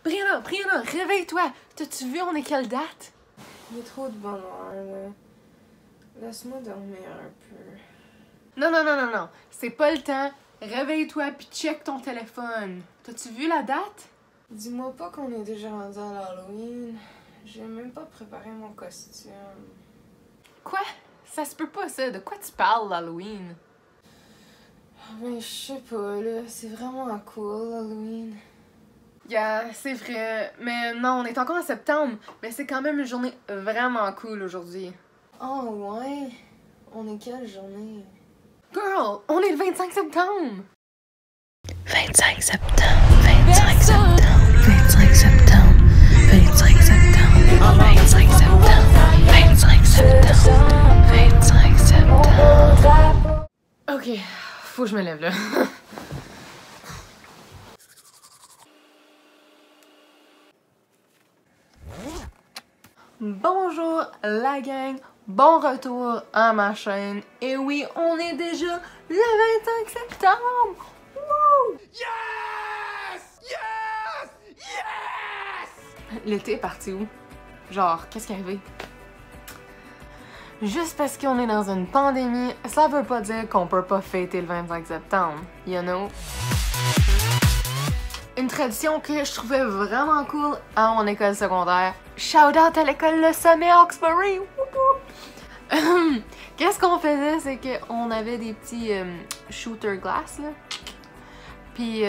Brianna, réveille-toi! T'as-tu vu, on est quelle date? Il y a trop de bonheur, là. Laisse-moi dormir un peu. Non. C'est pas le temps. Réveille-toi puis check ton téléphone. T'as-tu vu la date? Dis-moi pas qu'on est déjà rendu à l'Halloween. J'ai même pas préparé mon costume. Quoi? Ça se peut pas, ça. De quoi tu parles, l'Halloween? Ben, je sais pas, là. C'est vraiment cool, Halloween. Yeah, c'est vrai. Mais non, on est encore en septembre. Mais c'est quand même une journée vraiment cool aujourd'hui. Oh, ouais? On est quelle journée? Girl, on est le 25 septembre! 25 septembre, 25 septembre, 25 septembre, 25 septembre, 25 septembre, 25 septembre, 25 septembre. Ok, faut que je me lève là. Bonjour la gang, bon retour à ma chaîne. Et oui, on est déjà le 25 septembre! Wouh! Yes! Yes! Yes! L'été est parti où? Genre, qu'est-ce qui est arrivé? Juste parce qu'on est dans une pandémie, ça veut pas dire qu'on peut pas fêter le 25 septembre, you know? Une tradition que je trouvais vraiment cool à mon école secondaire. Shout out à l'école Le Sommet Hawkesbury! Qu'est-ce qu'on faisait, c'est qu'on avait des petits shooter glass, là. Puis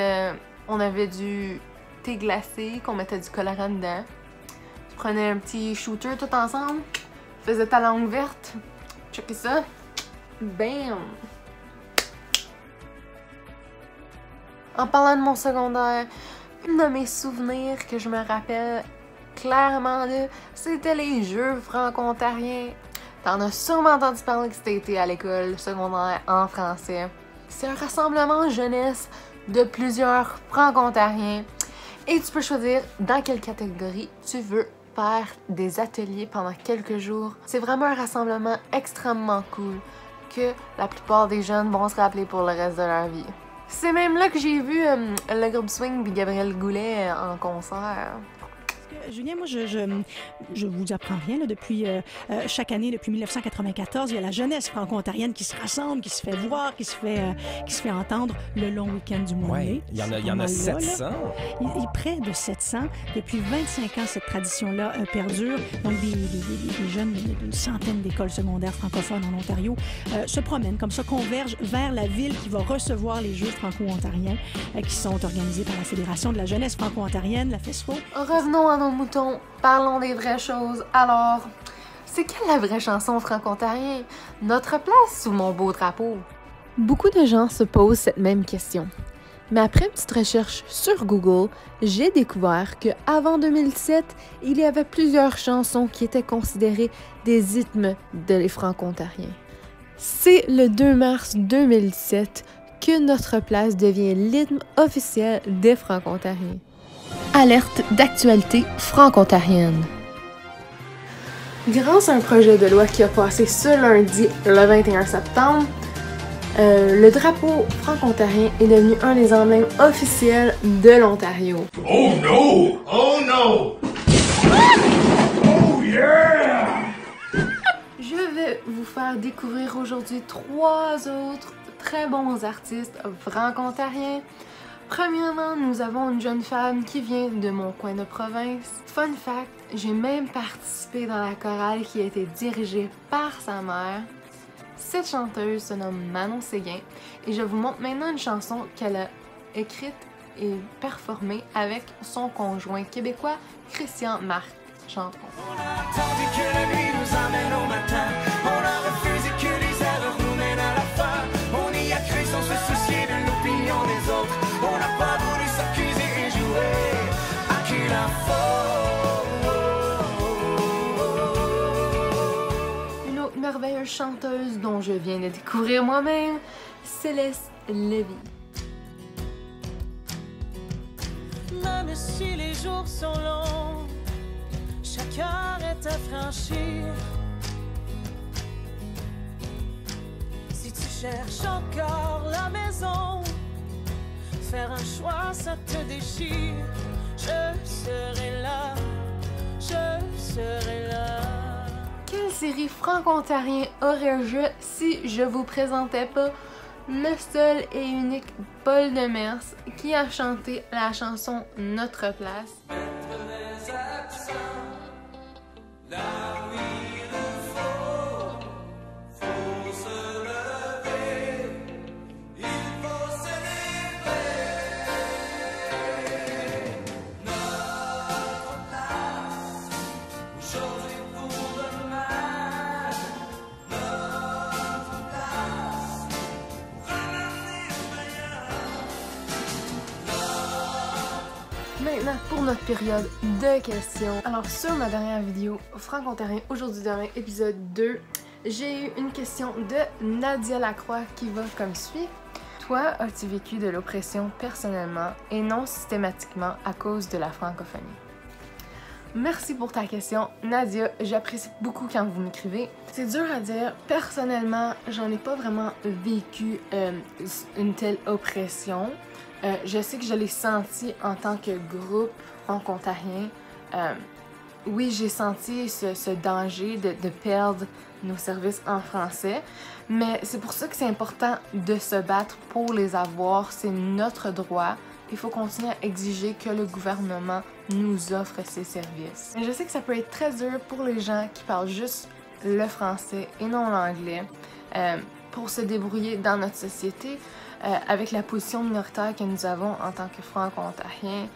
on avait du thé glacé, qu'on mettait du colorant dedans. Tu prenais un petit shooter tout ensemble, faisais ta langue verte, checkez ça, bam! En parlant de mon secondaire, une de mes souvenirs que je me rappelle clairement de, c'était les Jeux franco-ontariens. T'en as sûrement entendu parler que c'était été à l'école secondaire en français. C'est un rassemblement jeunesse de plusieurs franco-ontariens et tu peux choisir dans quelle catégorie tu veux faire des ateliers pendant quelques jours. C'est vraiment un rassemblement extrêmement cool que la plupart des jeunes vont se rappeler pour le reste de leur vie. C'est même là que j'ai vu le groupe Swing puis Gabriel Goulet en concert. Julien, moi, je vous apprends rien. Là, depuis chaque année, depuis 1994, il y a la jeunesse franco-ontarienne qui se rassemble, qui se fait voir, qui se fait entendre le long week-end du mois de mai. Il y en a 700. Il est près de 700. Depuis 25 ans, cette tradition-là perdure. Donc, des jeunes d'une centaine d'écoles secondaires francophones en Ontario se promènent comme ça, convergent vers la ville qui va recevoir les Jeux franco-ontariens qui sont organisés par la Fédération de la jeunesse franco-ontarienne, la FESFO. Revenons à nos moutons, parlons des vraies choses. Alors, c'est quelle la vraie chanson franco-ontarien? Notre place sous mon beau drapeau? Beaucoup de gens se posent cette même question. Mais après une petite recherche sur Google, j'ai découvert qu'avant 2007, il y avait plusieurs chansons qui étaient considérées des hymnes des franco-ontariens. C'est le 2 mars 2007 que Notre place devient l'hymne officiel des franco-ontariens. Alerte d'actualité franco-ontarienne. Grâce à un projet de loi qui a passé ce lundi, le 21 septembre, le drapeau franco-ontarien est devenu un des emblèmes officiels de l'Ontario. Oh no! Oh no! Oh yeah! Je vais vous faire découvrir aujourd'hui 3 autres très bons artistes franco-ontariens. Premièrement, nous avons une jeune femme qui vient de mon coin de province. Fun fact, j'ai même participé dans la chorale qui a été dirigée par sa mère. Cette chanteuse se nomme Manon Séguin et je vous montre maintenant une chanson qu'elle a écrite et performée avec son conjoint québécois Christian Marc. Chantons. On a attendu que la nuit nous amène au matin. On a refusé que les erreurs nous mènent à la fin. On y a cru sans se soucier de l'opinion des autres. On n'a pas voulu s'accuser et jouer à qui la faute. Une autre merveilleuse chanteuse dont je viens de découvrir moi-même, Céleste Lévy. Même si les jours sont longs, chaque heure est à franchir. Si tu cherches encore la maison, faire un choix, ça te déchire. Je sais série franco-ontarien aurais-je si je vous présentais pas le seul et unique Paul Demers qui a chanté la chanson Notre Place. Maintenant, pour notre période de questions. Alors, sur ma dernière vidéo, franco-ontarien aujourd'hui demain, épisode 2, j'ai eu une question de Nadia Lacroix qui va comme suit. Toi, as-tu vécu de l'oppression personnellement et non systématiquement à cause de la francophonie? Merci pour ta question, Nadia. J'apprécie beaucoup quand vous m'écrivez. C'est dur à dire. Personnellement, j'en ai pas vraiment vécu une telle oppression. Je sais que je l'ai senti en tant que groupe franco-ontarien. Oui, j'ai senti ce danger de perdre nos services en français, mais c'est pour ça que c'est important de se battre pour les avoir. C'est notre droit. Il faut continuer à exiger que le gouvernement nous offre ces services. Mais je sais que ça peut être très dur pour les gens qui parlent juste le français et non l'anglais pour se débrouiller dans notre société. Avec la position minoritaire que nous avons en tant que franco-ontariens,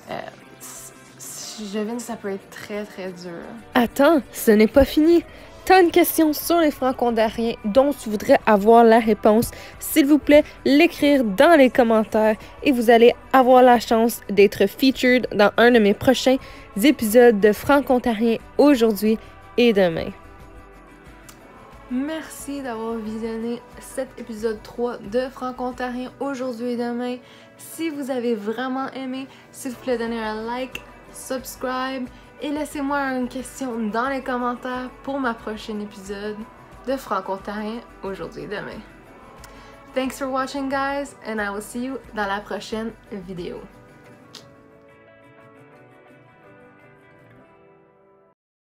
je devine que ça peut être très très dur. Attends, ce n'est pas fini. T'as une question sur les franco-ontariens dont tu voudrais avoir la réponse, s'il vous plaît, l'écrire dans les commentaires et vous allez avoir la chance d'être featured dans un de mes prochains épisodes de franco-ontarien aujourd'hui et demain. Merci d'avoir visionné cet épisode 3 de franco-ontarien aujourd'hui et demain. Si vous avez vraiment aimé, s'il vous plaît, donnez un like, subscribe et laissez-moi une question dans les commentaires pour ma prochaine épisode de franco-ontarien aujourd'hui et demain. Thanks for watching guys and I will see you dans la prochaine vidéo.